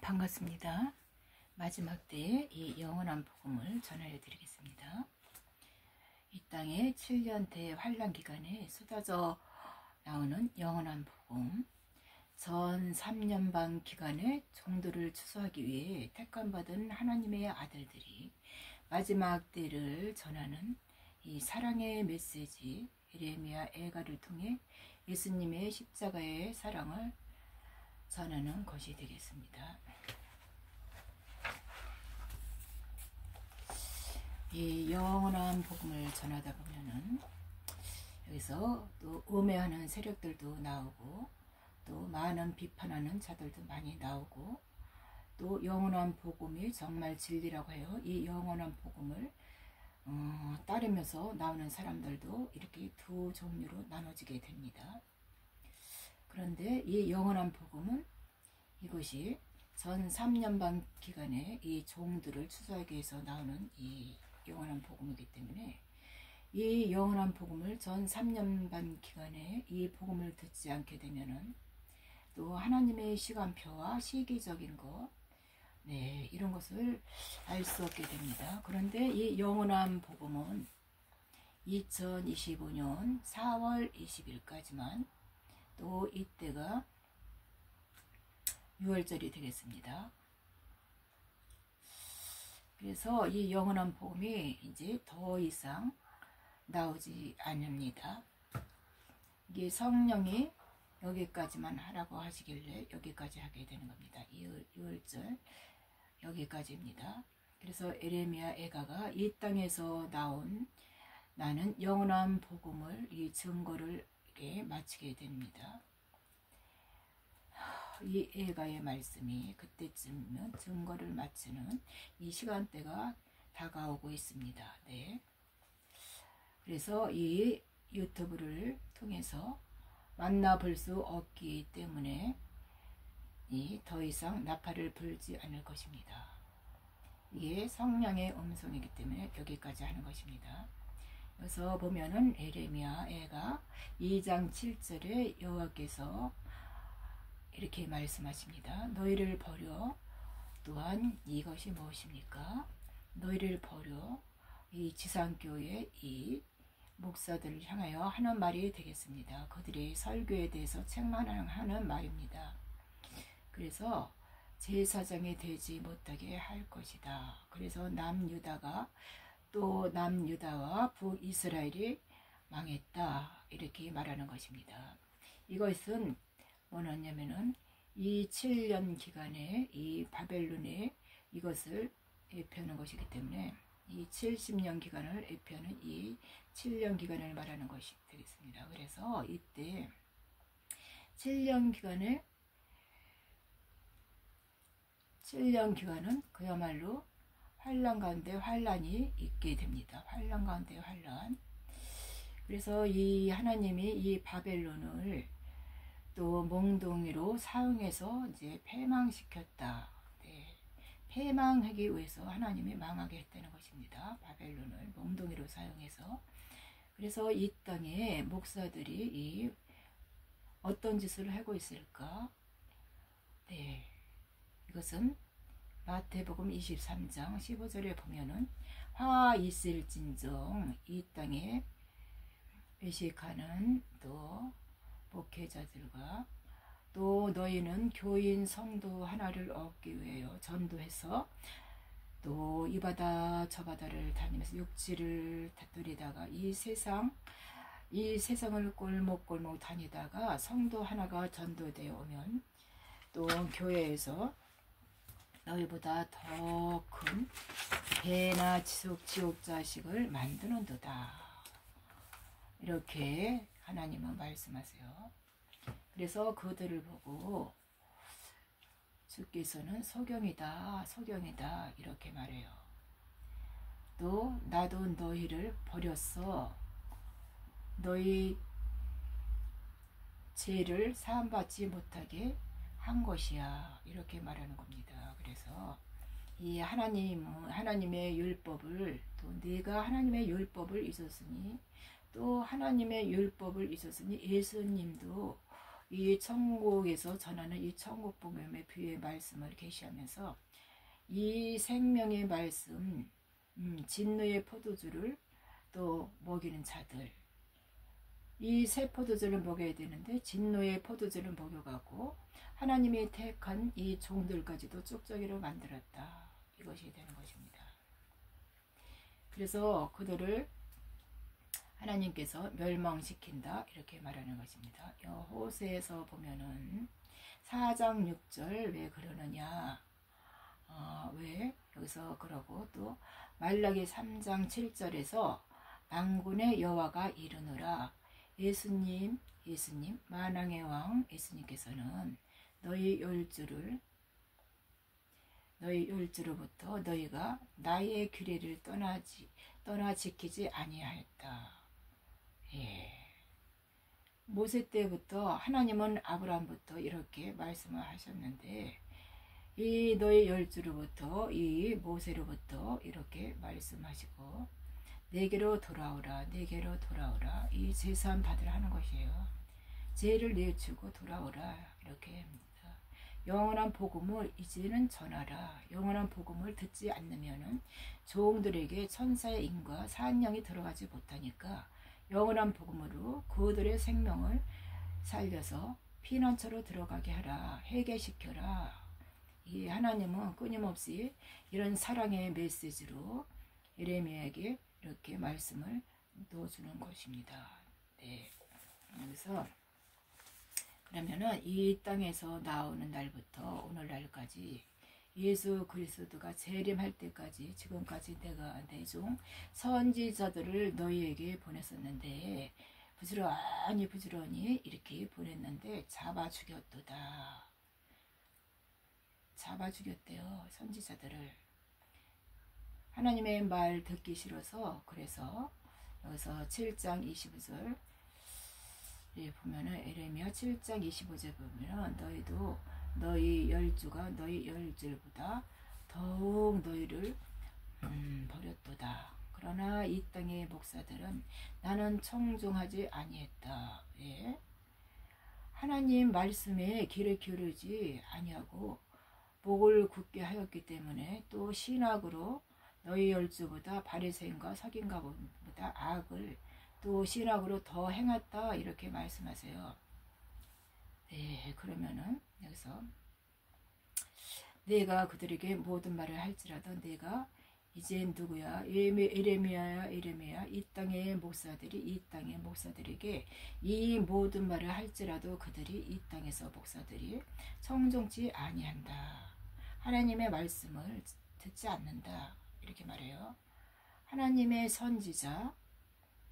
반갑습니다. 마지막 때에 이 영원한 복음을 전해 드리겠습니다. 이 땅에 7년 대환란 기간에 쏟아져 나오는 영원한 복음, 전 3년 반 기간에 종들을 추수하기 위해 택함받은 하나님의 아들들이 마지막 때를 전하는 이 사랑의 메시지 예레미야 애가를 통해 예수님의 십자가의 사랑을 전하는 것이 되겠습니다. 이 영원한 복음을 전하다 보면은 여기서 또 음해하는 세력들도 나오고 또 많은 비판하는 자들도 많이 나오고 또 영원한 복음이 정말 진리라고 해요. 이 영원한 복음을 따르면서 나오는 사람들도 이렇게 두 종류로 나눠지게 됩니다. 그런데 이 영원한 복음은 이것이 전 3년 반 기간에 이 종들을 추수하기 위해서 나오는 이 영원한 복음이기 때문에 이 영원한 복음을 전 3년 반 기간에 이 복음을 듣지 않게 되면은 또 하나님의 시간표와 시기적인 것, 이런 것을 알 수 없게 됩니다. 그런데 이 영원한 복음은 2025년 4월 20일까지만 또 이때가 6월절이 되겠습니다. 그래서 이 영원한 복음이 이제 더 이상 나오지 않습니다. 이게 성령이 여기까지만 하라고 하시길래 여기까지 하게 되는 겁니다. 6월절 여기까지입니다. 그래서 예레미야 애가가 이 땅에서 나온 나는 영원한 복음을 이 증거를 이렇게 마치게 됩니다. 이 애가의 말씀이 그때쯤이면 증거를 마치는 이 시간대가 다가오고 있습니다. 그래서 이 유튜브를 통해서 만나볼 수 없기 때문에 더 이상 나팔을 불지 않을 것입니다. 이게 성령의 음성이기 때문에 여기까지 하는 것입니다. 여기서 보면은 예레미야 애가 2장 7절에 여호와께서 이렇게 말씀하십니다. 너희를 버려, 또한 이것이 무엇입니까? 너희를 버려, 이 지상교회 이 목사들을 향하여 하는 말이 되겠습니다. 그들의 설교에 대해서 책망하는 말입니다. 그래서 제사장이 되지 못하게 할 것이다. 그래서 남유다가 또 남유다와 북이스라엘이 망했다. 이렇게 말하는 것입니다. 이것은 뭐냐면은 이 7년 기간에 이 바벨론에 이것을 예표하는 것이기 때문에 이 70년 기간을 예표하는 이 7년 기간을 말하는 것이 되겠습니다. 그래서 이때 7년 기간은 그야말로 환란 가운데 환란이 있게 됩니다. 환란 가운데 환란. 그래서 이 하나님이 이 바벨론을 또 몽둥이로 사용해서 이제 패망시켰다. 패망하기 위해서 하나님이 망하게 했다는 것입니다. 바벨론을 몽둥이로 사용해서. 그래서 이 땅에 목사들이 이 어떤 짓을 하고 있을까? 이것은 마태복음 23장 15절에 보면은 화 있을진정 이 땅에 외식하는 또 목회자들과 또 너희는 교인 성도 하나를 얻기 위하여 전도해서 또 이 바다 저 바다를 다니면서 육지를 다투리다가 이 세상을 꼴목꼴목 다니다가 성도 하나가 전도되어 오면 또 교회에서 너희보다 더 큰 배나 지옥 자식을 만드는도다. 이렇게 하나님은 말씀하세요. 그래서 그들을 보고 주께서는 소경이다 이렇게 말해요. 또 나도 너희를 버렸어. 너희 죄를 사함받지 못하게 한 것이야. 이렇게 말하는 겁니다. 그래서 이 하나님의 율법을 또 네가 하나님의 율법을 잊었으니 또 하나님의 율법을 잊었으니 예수님도 이 천국에서 전하는 이 천국 복음의 비유의 말씀을 계시하면서 이 생명의 말씀, 진노의 포도주를 또 먹이는 자들, 이 새 포도주를 먹여야 되는데 진노의 포도주를 먹여가고 하나님이 택한 이 종들까지도 쪽쪽이로 만들었다. 이것이 되는 것입니다. 그래서 그들을 하나님께서 멸망시킨다 이렇게 말하는 것입니다. 호세에서 보면은 4장 6절 왜 그러느냐, 왜 여기서 그러고 또 말라기 3장 7절에서 만군의 여호와가 이르노라, 예수님 만왕의 왕 예수님께서는 너희 열주로부터 너희가 나의 규례를 떠나 지키지 아니하였다. 예. 모세 때부터 하나님은 아브라함부터 이렇게 말씀을 하셨는데 이 너희 열주로부터 이 모세로부터 이렇게 말씀하시고 내게로 돌아오라 내게로 돌아오라 이 제사함 받으라 하는 것이에요. 죄를 내어주고 돌아오라 이렇게 합니다. 영원한 복음을 이제는 전하라. 영원한 복음을 듣지 않으면은 종들에게 천사의 인과 사한영이 들어가지 못하니까 영원한 복음으로 그들의 생명을 살려서 피난처로 들어가게 하라. 해결시켜라. 이 하나님은 끊임없이 이런 사랑의 메시지로 예레미야에게 이렇게 말씀을 넣어주는 것입니다. 네. 그래서 그러면은 이 땅에서 나오는 날부터 오늘날까지 예수 그리스도가 재림할 때까지 지금까지 내가 내 종 선지자들을 너희에게 보냈었는데 부지런히 이렇게 보냈는데 잡아 죽였대요. 선지자들을. 하나님의 말 듣기 싫어서. 그래서 여기서 7장 25절 보면은 예레미야 7장 25절 보면은 너희도 너희 열주가 너희 열줄보다 더욱 너희를 버렸도다. 그러나 이 땅의 목사들은 나는 청종하지 아니했다. 예? 하나님 말씀에 귀를 기울이지 아니하고 목을 굳게 하였기 때문에 또 신학으로 너희 열주보다 바리새인과 서긴가보다 악을 또 신학으로 더 행했다 이렇게 말씀하세요. 네, 그러면은 여기서 내가 그들에게 모든 말을 할지라도 내가 이제 누구야? 예레미야야 이 땅의 목사들에게 이 모든 말을 할지라도 그들이 이 땅에서 목사들이 청종치 아니한다. 하나님의 말씀을 듣지 않는다. 이렇게 말해요. 하나님의 선지자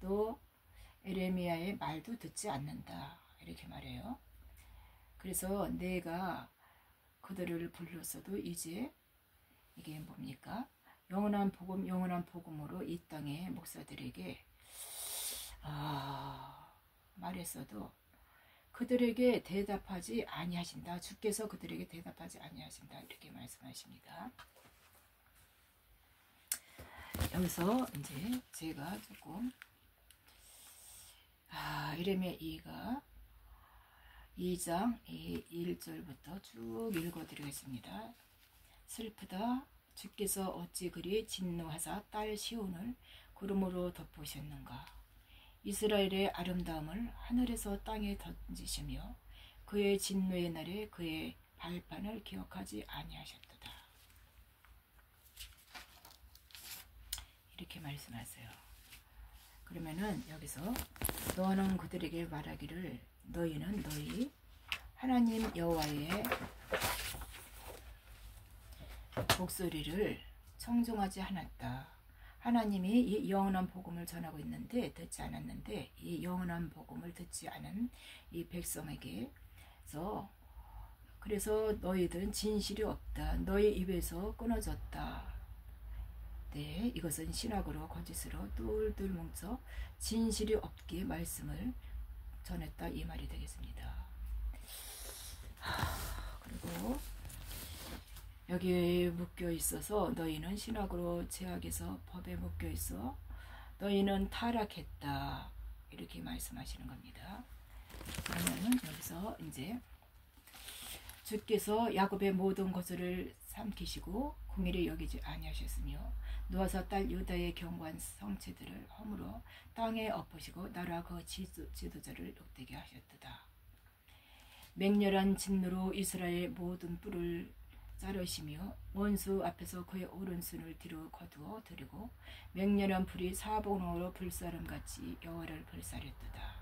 또 예레미야의 말도 듣지 않는다. 이렇게 말해요. 그래서 내가 그들을 불렀어도 이제 이게 뭡니까? 영원한 복음으로 이 땅의 목사들에게 말했어도 그들에게 대답하지 아니하신다. 주께서 그들에게 대답하지 아니하신다. 이렇게 말씀하십니다. 여기서 이제 제가 조금 예레미야 2장 1절부터 쭉 읽어드리겠습니다. 슬프다. 주께서 어찌 그리 진노하사 딸 시온을 구름으로 덮으셨는가. 이스라엘의 아름다움을 하늘에서 땅에 던지시며 그의 진노의 날에 그의 발판을 기억하지 아니하셨도다. 이렇게 말씀하세요. 그러면은 여기서 너는 그들에게 말하기를 너희는 너희 하나님 여호와의 목소리를 청종하지 않았다. 하나님이 이 영원한 복음을 전하고 있는데 듣지 않았는데 이 영원한 복음을 듣지 않은 이 백성에게 그래서 너희들은 진실이 없다. 너희 입에서 끊어졌다. 네, 이것은 신학으로 거짓으로 똘똘 뭉쳐 진실이 없기에 말씀을 전했다 이 말이 되겠습니다. 그리고 여기에 묶여 있어서 너희는 신학으로 제약에서 법에 묶여 있어 너희는 타락했다 이렇게 말씀하시는 겁니다. 그러면은 여기서 이제 주께서 야곱의 모든 것을 삼키시고 공의를 여기지 아니하셨으며 누워서 딸 유다의 견고한 성체들을 허물어 땅에 엎으시고 나라 그 지도자를 욕되게 하셨도다. 맹렬한 진노로 이스라엘 모든 뿔을 자르시며 원수 앞에서 그의 오른손을 뒤로 거두어 들이고 맹렬한 불이 사복으로 불사름같이 여호와를 불사렸도다.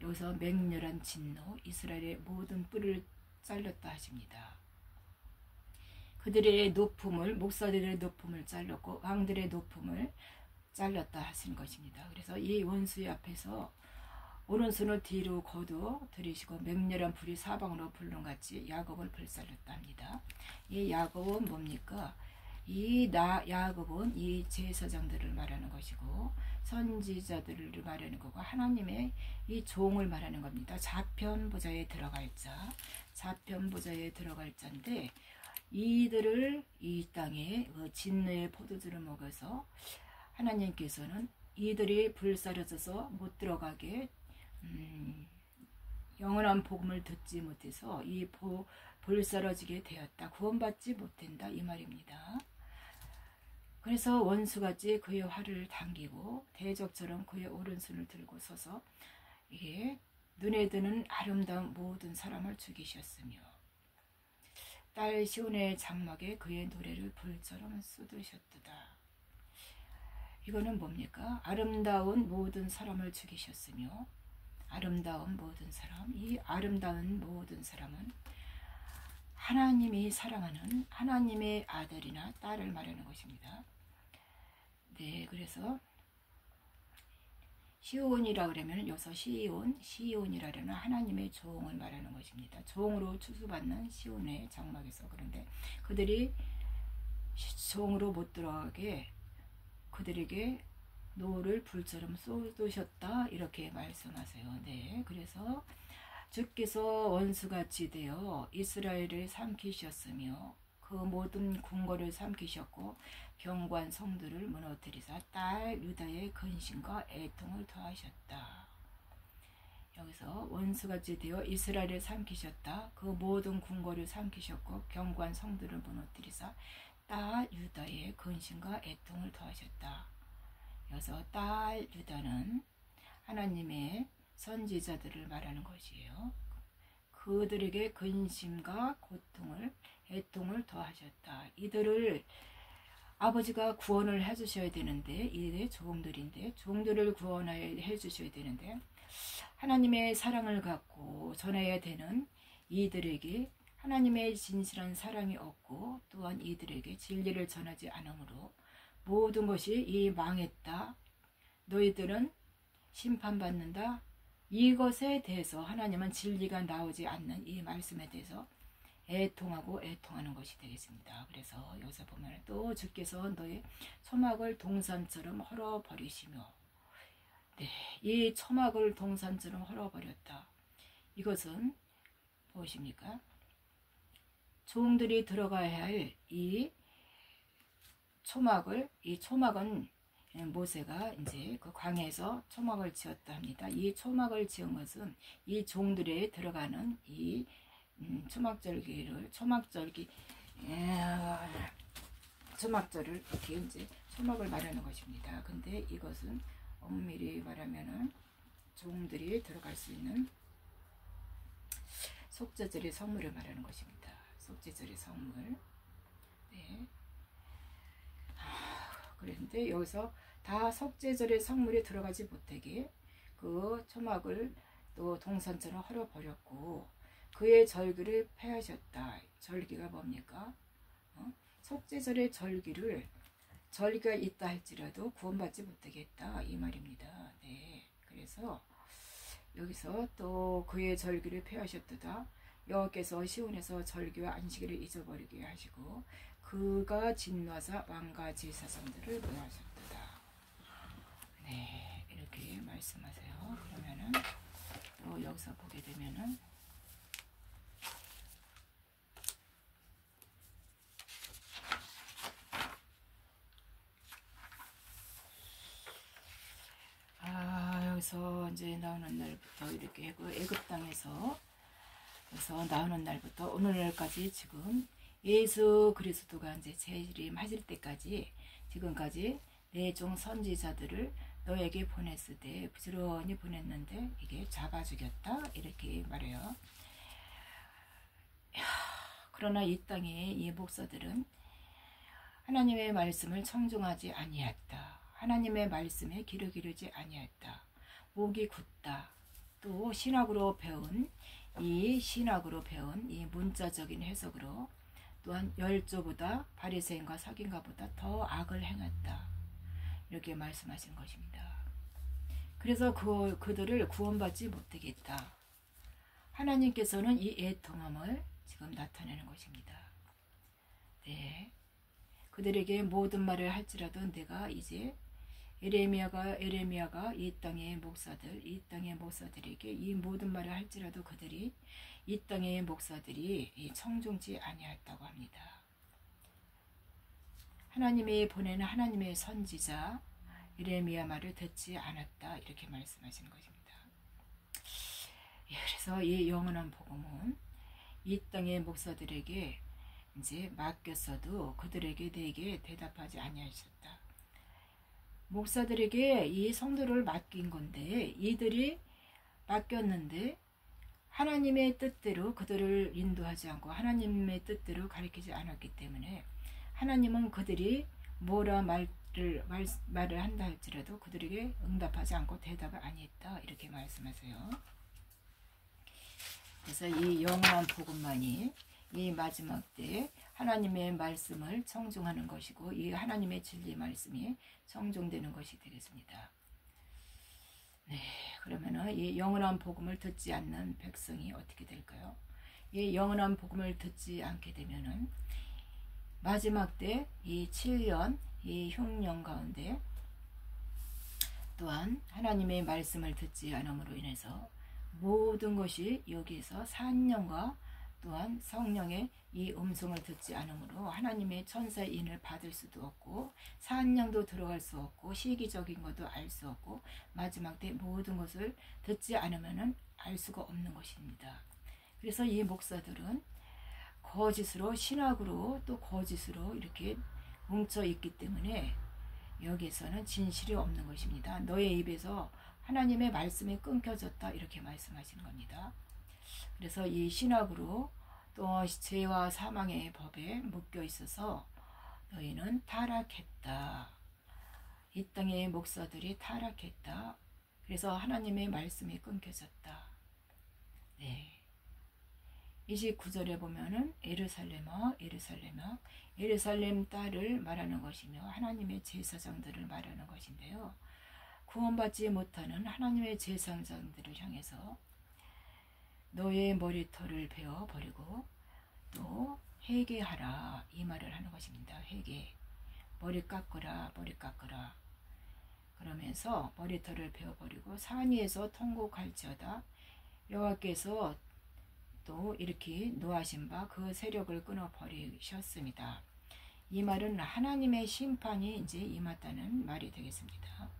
여기서 맹렬한 진노, 이스라엘의 모든 뿔을 잘렸다 하십니다. 그들의 높음을, 목사들의 높음을 잘랐고 왕들의 높음을 잘렸다 하신 것입니다. 그래서 이 원수의 앞에서 오른손을 뒤로 거두어 들이시고 맹렬한 불이 사방으로 불론같이 야곱을 불살렸다 합니다. 이 야곱은 뭡니까? 야곱은 이 제사장들을 말하는 것이고 선지자들을 말하는 거고 하나님의 이 종을 말하는 겁니다. 좌편보좌에 들어갈 자, 좌편보좌에 들어갈 자인데 이들을 이 땅에 진노의 포도주를 먹어서 하나님께서는 이들이 불사려져서 못 들어가게 영원한 복음을 듣지 못해서 이 불사러지게 되었다. 구원받지 못한다 이 말입니다. 그래서 원수같이 그의 활을 당기고 대적처럼 그의 오른손을 들고 서서 이게 눈에 드는 아름다운 모든 사람을 죽이셨으며 딸 시온의 장막에 그의 노래를 불처럼 쏟으셨도다. 이거는 뭡니까? 아름다운 모든 사람을 죽이셨으며 아름다운 모든 사람, 이 아름다운 모든 사람은 하나님이 사랑하는 하나님의 아들이나 딸을 말하는 것입니다. 네, 그래서 시온이라 그러면 여기서 시온이라는 하나님의 종을 말하는 것입니다. 종으로 추수받는 시온의 장막에서. 그런데 그들이 종으로 못 들어가게 그들에게 노를 불처럼 쏟으셨다 이렇게 말씀하세요. 네, 그래서 주께서 원수같이 되어 이스라엘을 삼키셨으며 그 모든 궁궐을 삼키셨고 견고한 성들을 무너뜨리사 딸 유다의 근심과 애통을 더하셨다. 여기서 원수같이 되어 이스라엘을 삼키셨다. 그 모든 궁궐을 삼키셨고 견고한 성들을 무너뜨리사 딸 유다의 근심과 애통을 더하셨다. 여기서 딸 유다는 하나님의 선지자들을 말하는 것이에요. 그들에게 근심과 고통을 애통을 더하셨다. 이들을 아버지가 구원을 해주셔야 되는데 이들의 종들을 구원해 주셔야 되는데 하나님의 사랑을 갖고 전해야 되는 이들에게 하나님의 진실한 사랑이 없고 또한 이들에게 진리를 전하지 않으므로 모든 것이 이 망했다. 너희들은 심판받는다. 이것에 대해서 하나님은 진리가 나오지 않는 이 말씀에 대해서 애통하는 것이 되겠습니다. 그래서 여기서 보면 또 주께서 너의 초막을 동산처럼 헐어버리시며 네, 이 초막을 동산처럼 헐어버렸다. 이것은 무엇입니까? 종들이 들어가야 할 이 초막은 모세가 이제 그 광야에서 초막을 지었다 합니다. 이 초막을 지은 것은 이 종들에 들어가는 이 초막절을 이렇게 이제 초막을 말하는 것입니다. 근데 이것은 엄밀히 말하면은 종들이 들어갈 수 있는 속죄절의 성물을 말하는 것입니다. 속죄절의 성물. 네. 그런데 여기서 다 속죄절의 성물이 들어가지 못하게 그 초막을 또 동산처럼 헐어버렸고 그의 절기를 폐하셨다. 절기가 뭡니까? 속죄절의 절기가 있다 할지라도 구원받지 못하겠다 이 말입니다. 네, 그래서 여기서 또 그의 절기를 폐하셨도다. 여호와께서 시온에서 절기와 안식일을 잊어버리게 하시고 그가 진노하사 왕과 제사장들을 멸하셨도다. 네, 이렇게 말씀하세요. 그러면은 또 여기서 보게 되면은 에서 이제 나오는 날부터 이렇게 애굽 땅에서 그래서 나오는 날부터 오늘날까지 지금 예수 그리스도가 이제 재림하실 때까지 지금까지 내 종 선지자들을 너에게 보냈을 때 부지런히 보냈는데 이게 잡아 죽였다 이렇게 말해요. 그러나 이 땅에 이 목사들은 하나님의 말씀을 청중하지 아니했다. 하나님의 말씀에 귀를 기르지 아니했다. 목이 굳다. 또 신학으로 배운 이 문자적인 해석으로 또한 열조보다 바리새인과 사기인가보다 더 악을 행했다. 이렇게 말씀하신 것입니다. 그래서 그들을 구원받지 못하겠다. 하나님께서는 이 애통함을 지금 나타내는 것입니다. 네, 그들에게 모든 말을 할지라도 내가 이제 에레미야가 이 땅의 목사들에게 이 모든 말을 할지라도 그들이 이 땅의 목사들이 청중지 아니했다고 합니다. 하나님이 보내는 하나님의 선지자 에레미야 말을 듣지 않았다 이렇게 말씀하시는 것입니다. 그래서 이 영원한 복음은 이 땅의 목사들에게 이제 맡겼어도 그들에게 내게 대답하지 아니하셨다. 목사들에게 이 성도를 맡긴 건데 이들이 맡겼는데 하나님의 뜻대로 그들을 인도하지 않고 하나님의 뜻대로 가르치지 않았기 때문에 하나님은 그들이 뭐라 말을 한다 할지라도 그들에게 응답하지 않고 대답을 아니했다 이렇게 말씀하세요. 그래서 이 영원한 복음만이 이 마지막 때 하나님의 말씀을 청중하는 것이고 이 하나님의 진리 말씀이 청중되는 것이 되겠습니다. 네, 그러면은 이 영원한 복음을 듣지 않는 백성이 어떻게 될까요? 이 영원한 복음을 듣지 않게 되면은 마지막 때 이 7년 이 흉년 가운데 또한 하나님의 말씀을 듣지 않음으로 인해서 모든 것이 여기에서 산령과 또한 성령의 이 음성을 듣지 않으므로 하나님의 천사의 인을 받을 수도 없고 산령도 들어갈 수 없고 시기적인 것도 알 수 없고 마지막 때 모든 것을 듣지 않으면 알 수가 없는 것입니다. 그래서 이 목사들은 거짓으로 신학으로 또 거짓으로 이렇게 뭉쳐 있기 때문에 여기에서는 진실이 없는 것입니다. 너의 입에서 하나님의 말씀이 끊겨졌다 이렇게 말씀하시는 겁니다. 그래서 이 신학으로 또 죄와 사망의 법에 묶여 있어서 너희는 타락했다. 이 땅의 목사들이 타락했다. 그래서 하나님의 말씀이 끊겨졌다. 네. 29절에 보면은 예루살렘아 예루살렘아 예루살렘 딸을 말하는 것이며 하나님의 제사장들을 말하는 것인데요. 구원받지 못하는 하나님의 제사장들을 향해서 너의 머리털을 베어버리고 또 회개하라 이 말을 하는 것입니다. 회개 머리 깎으라 머리 깎으라 그러면서 머리털을 베어버리고 산 위에서 통곡할지어다 여호와께서 또 이렇게 노하신 바 그 세력을 끊어버리셨습니다. 이 말은 하나님의 심판이 이제 임했다는 말이 되겠습니다.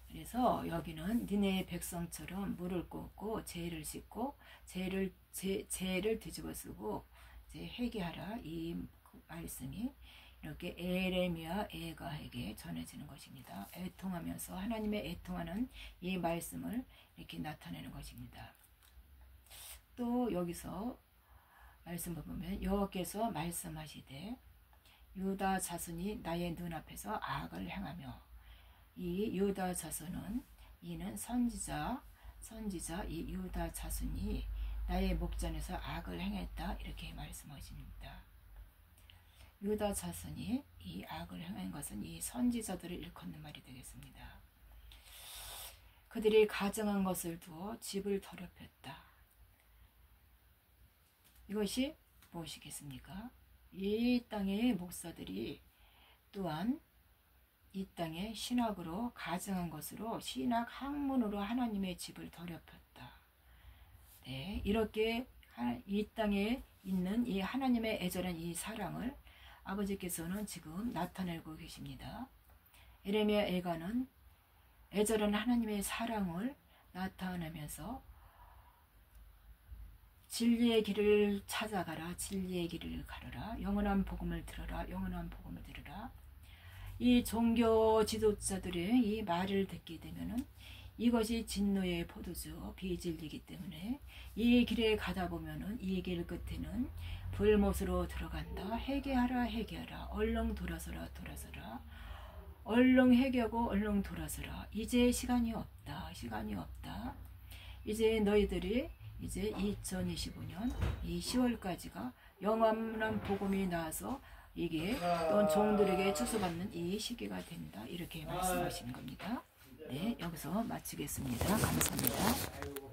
그래서 여기는 니네 백성처럼 물을 꽂고 죄를 씻고 죄를 뒤집어 쓰고 이제 회개하라 이 말씀이 이렇게 에레미야 에가에게 전해지는 것입니다. 애통하면서 하나님의 애통하는 이 말씀을 이렇게 나타내는 것입니다. 또 여기서 말씀을 보면 여호와께서 말씀하시되 유다 자손이 나의 눈앞에서 악을 행하며 이 유다 자손은 이는 선지자 이 유다 자손이 나의 목전에서 악을 행했다 이렇게 말씀하십니다. 유다 자손이 이 악을 행한 것은 이 선지자들을 일컫는 말이 되겠습니다. 그들이 가증한 것을 두어 집을 더럽혔다. 이것이 무엇이겠습니까? 이 땅의 목사들이 또한 이 땅에 신학으로 가증한 것으로 신학 학문으로 하나님의 집을 더럽혔다. 네, 이렇게 이 땅에 있는 이 하나님의 애절한 이 사랑을 아버지께서는 지금 나타내고 계십니다. 예레미야 애가는 애절한 하나님의 사랑을 나타내면서 진리의 길을 찾아가라, 진리의 길을 가르라, 영원한 복음을 들어라, 영원한 복음을 들으라. 이 종교 지도자들의 이 말을 듣게 되면은 이것이 진노의 포도주 비진리이기 때문에 이 길에 가다 보면은 이 길 끝에는 불못으로 들어간다. 회개하라, 회개하라. 얼른 돌아서라, 돌아서라. 얼른 회개하고 얼른 돌아서라. 이제 시간이 없다, 시간이 없다. 이제 너희들이 이제 2025년 이 10월까지가 영원한 복음이 나와서 이게 또 종들에게 추수받는 이 시기가 된다. 이렇게 말씀하시는 겁니다. 네, 여기서 마치겠습니다. 감사합니다.